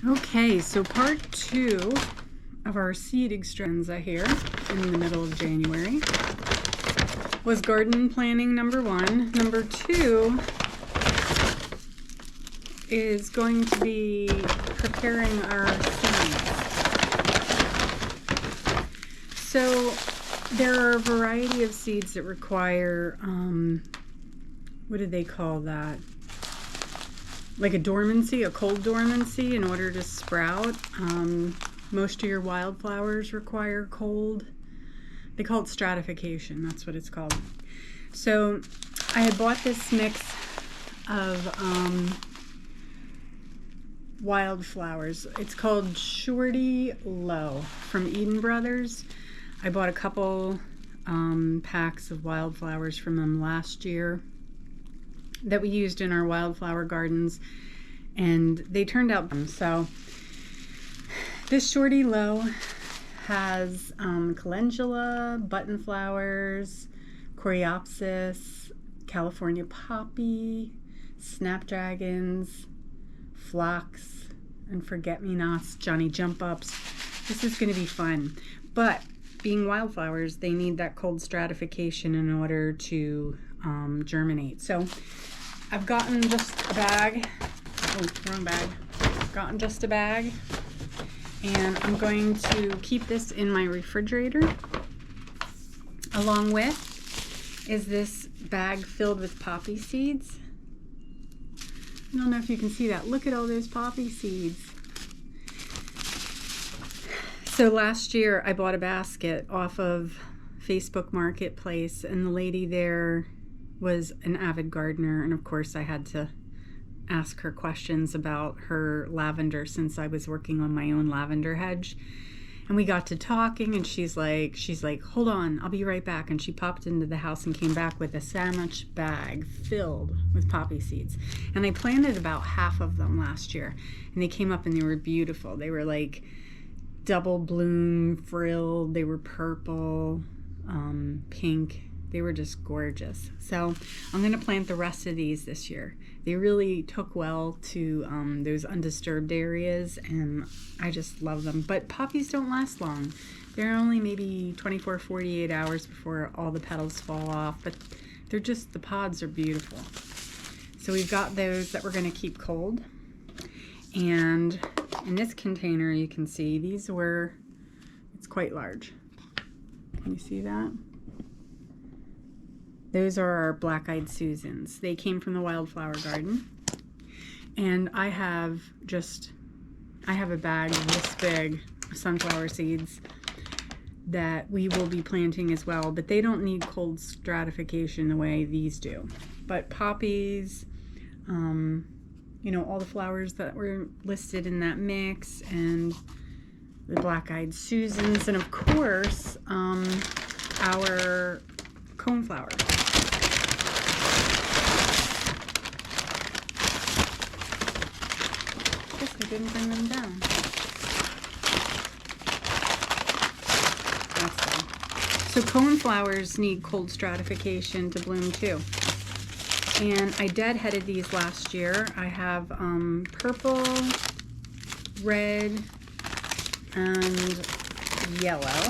Okay, so part 2 of our seed extravaganza here in the middle of January was garden planning number 1. Number 2 is going to be preparing our seeds. So there are a variety of seeds that require, what do they call that? Like a dormancy, a cold dormancy in order to sprout. Most of your wildflowers require cold. They call it stratification, that's what it's called. So I had bought this mix of wildflowers. It's called Shorty Low from Eden Brothers. I bought a couple packs of wildflowers from them last year that we used in our wildflower gardens, and they turned out. So this Shorty Low has calendula, button flowers, coreopsis, California poppy, snapdragons, phlox, and forget-me-nots, Johnny jump-ups. This is going to be fun, but being wildflowers, they need that cold stratification in order to germinate. So I've gotten just a bag. Oh, wrong bag. Gotten just a bag, and I'm going to keep this in my refrigerator. Along with is this bag filled with poppy seeds. I don't know if you can see that. Look at all those poppy seeds. So last year I bought a basket off of Facebook Marketplace, and the lady there was an avid gardener, and of course I had to ask her questions about her lavender since I was working on my own lavender hedge. And we got to talking, and she's like, hold on, I'll be right back. And she popped into the house and came back with a sandwich bag filled with poppy seeds. And I planted about half of them last year, and they came up and they were beautiful. They were like double bloom frilled, they were purple, pink. They were just gorgeous. So I'm going to plant the rest of these this year. They really took well to those undisturbed areas, and I just love them. But poppies don't last long. They're only maybe 24, 48 hours before all the petals fall off, but they're just, the pods are beautiful. So we've got those that we're going to keep cold. And in this container, you can see these were, it's quite large. Can you see that? Those are our black-eyed Susans. They came from the wildflower garden. And I have a bag this big of sunflower seeds that we will be planting as well, but they don't need cold stratification the way these do. But poppies, you know, all the flowers that were listed in that mix, and the black-eyed Susans, and of course, our coneflower. Guess I didn't bring them down. That's fine. So coneflowers need cold stratification to bloom too. And I deadheaded these last year. I have purple, red, and yellow.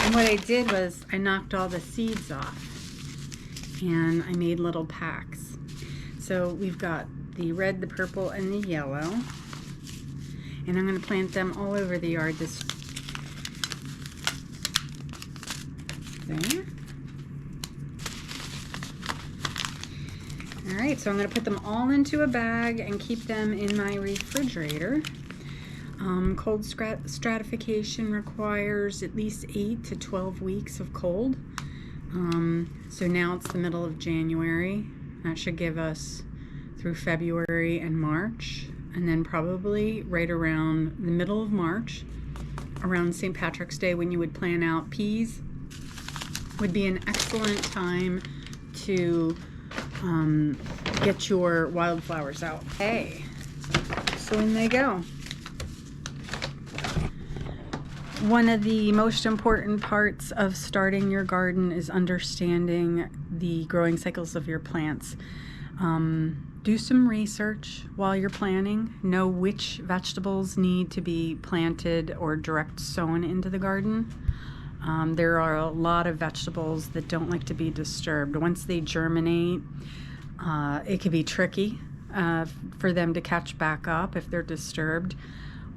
And what I did was I knocked all the seeds off, and I made little packs. So we've got the red, the purple, and the yellow. And I'm going to plant them all over the yard this there. All right, so I'm going to put them all into a bag and keep them in my refrigerator. Cold stratification requires at least 8 to 12 weeks of cold. So now it's the middle of January. That should give us through February and March, and then probably right around the middle of March, around St. Patrick's Day, when you would plan out peas, would be an excellent time to get your wildflowers out. Okay, so in they go. One of the most important parts of starting your garden is understanding the growing cycles of your plants. Do some research while you're planting. Know which vegetables need to be planted or direct sown into the garden. There are a lot of vegetables that don't like to be disturbed. Once they germinate, it can be tricky for them to catch back up if they're disturbed.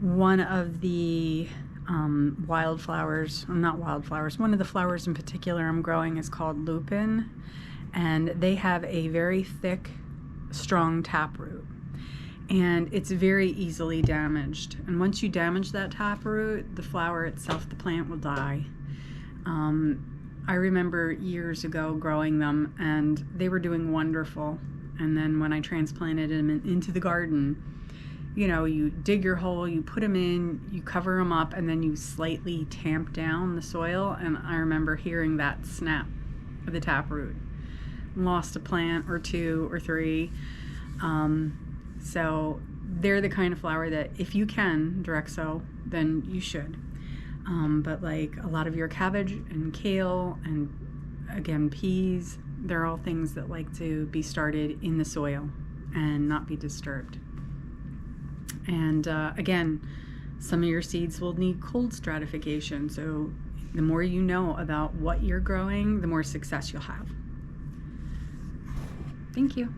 One of the wildflowers, not wildflowers, one of the flowers in particular I'm growing is called lupin, and they have a very thick, strong taproot, and it's very easily damaged. And once you damage that taproot, the flower itself, the plant, will die. I remember years ago growing them, and they were doing wonderful. And then when I transplanted them into the garden, you know, you dig your hole, you put them in, you cover them up, and then you slightly tamp down the soil. And I remember hearing that snap of the taproot. Lost a plant or two or three. So they're the kind of flower that if you can direct sow, then you should. But like a lot of your cabbage and kale and again peas, they're all things that like to be started in the soil and not be disturbed. And again, some of your seeds will need cold stratification. So the more you know about what you're growing, the more success you'll have. Thank you.